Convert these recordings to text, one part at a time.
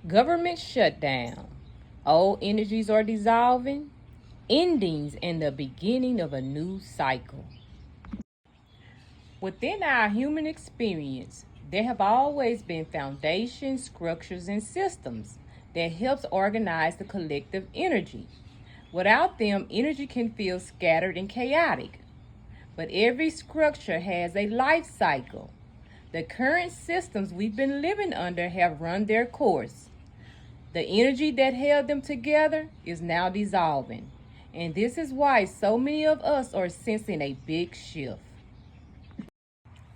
Government shutdown. Old energies are dissolving, endings and the beginning of a new cycle. Within our human experience, there have always been foundations, structures, and systems that helps organize the collective energy. Without them, energy can feel scattered and chaotic. But every structure has a life cycle. The current systems we've been living under have run their course. The energy that held them together is now dissolving. And this is why so many of us are sensing a big shift.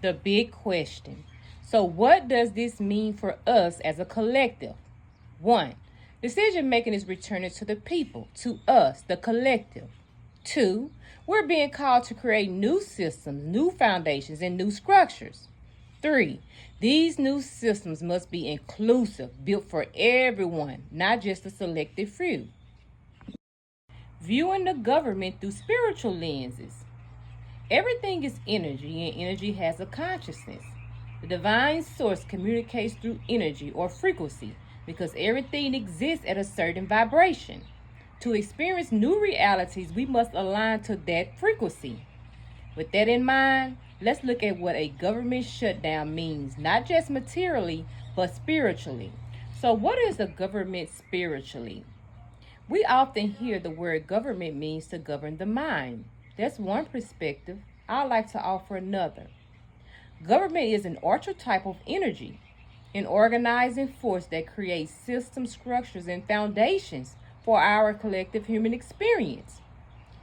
The big question. So, what does this mean for us as a collective? 1. Decision making is returning to the people, to us, the collective. 2. We're being called to create new systems, new foundations, and new structures. 3. These new systems must be inclusive, built for everyone, not just a selected few. Viewing the government through spiritual lenses. Everything is energy, and energy has a consciousness. The divine source communicates through energy or frequency because everything exists at a certain vibration. To experience new realities, we must align to that frequency. With that in mind, let's look at what a government shutdown means, not just materially, but spiritually. So, what is a government spiritually? We often hear the word government means to govern the mind. That's one perspective. I'd like to offer another. Government is an archetype of energy, an organizing force that creates systems, structures, and foundations for our collective human experience.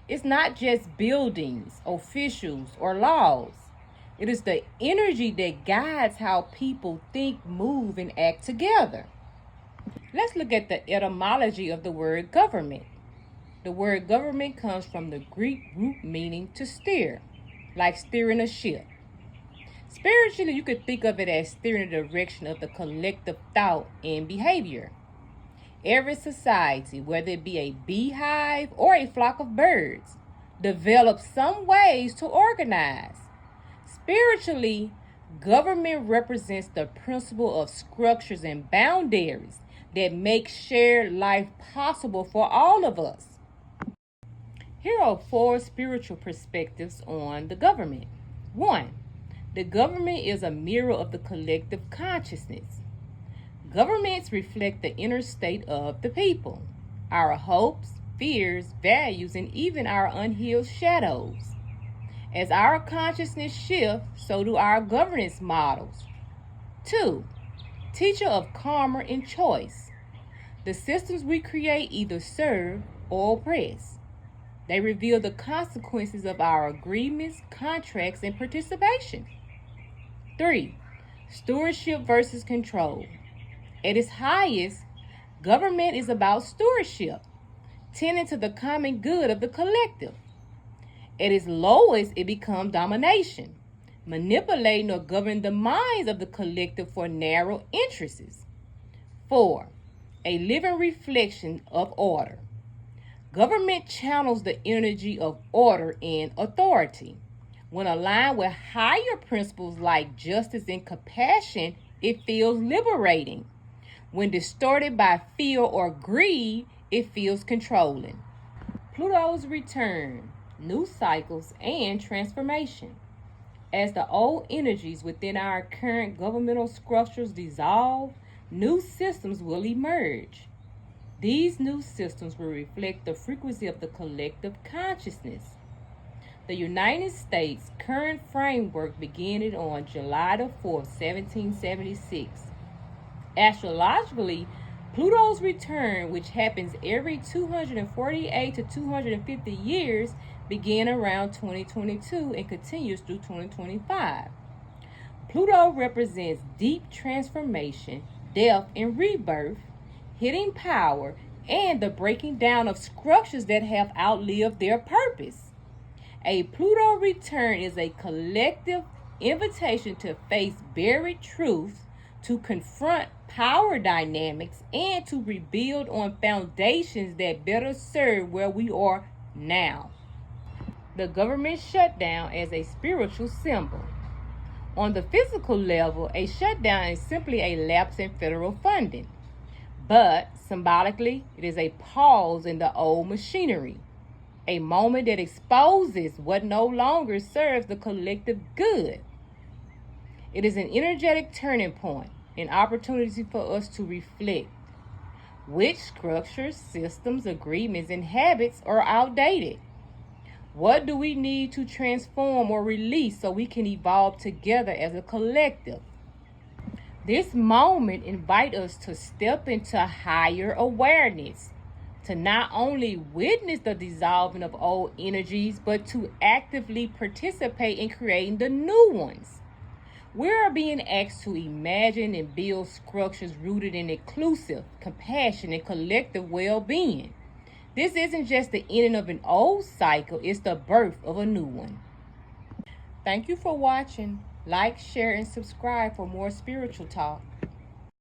It's not just buildings, officials, or laws. It is the energy that guides how people think, move, and act together. Let's look at the etymology of the word government. The word government comes from the Greek root meaning to steer, like steering a ship. Spiritually, you could think of it as steering the direction of the collective thought and behavior. Every society, whether it be a beehive or a flock of birds, develops some ways to organize. Spiritually, government represents the principle of structures and boundaries that make shared life possible for all of us. Here are 4 spiritual perspectives on the government. 1. The government is a mirror of the collective consciousness. Governments reflect the inner state of the people, our hopes, fears, values, and even our unhealed shadows. As our consciousness shifts, so do our governance models. 2. Teacher of karma and choice. The systems we create either serve or oppress. They reveal the consequences of our agreements, contracts, and participation. 3. Stewardship versus control. At its highest, government is about stewardship, tending to the common good of the collective. At its lowest, it becomes domination, manipulating or governing the minds of the collective for narrow interests. 4. A living reflection of order. Government channels the energy of order and authority. When aligned with higher principles like justice and compassion, it feels liberating. When distorted by fear or greed, it feels controlling. Pluto's return, new cycles, and transformation. As the old energies within our current governmental structures dissolve, new systems will emerge. These new systems will reflect the frequency of the collective consciousness. The United States' current framework began on July the 4th, 1776. Astrologically, Pluto's return, which happens every 248 to 250 years, began around 2022 and continues through 2025. Pluto represents deep transformation, death, and rebirth, hidden power, and the breaking down of structures that have outlived their purpose. A Pluto return is a collective invitation to face buried truths, to confront power dynamics, and to rebuild on foundations that better serve where we are now. The government shutdown as a spiritual symbol. On the physical level, a shutdown is simply a lapse in federal funding. But symbolically, it is a pause in the old machinery, a moment that exposes what no longer serves the collective good. It is an energetic turning point, an opportunity for us to reflect. Which structures, systems, agreements, and habits are outdated? What do we need to transform or release so we can evolve together as a collective? This moment invites us to step into higher awareness, to not only witness the dissolving of old energies, but to actively participate in creating the new ones. We are being asked to imagine and build structures rooted in inclusive, compassion, and collective well-being. This isn't just the ending of an old cycle, it's the birth of a new one. Thank you for watching. Like, share, and subscribe for more spiritual talk.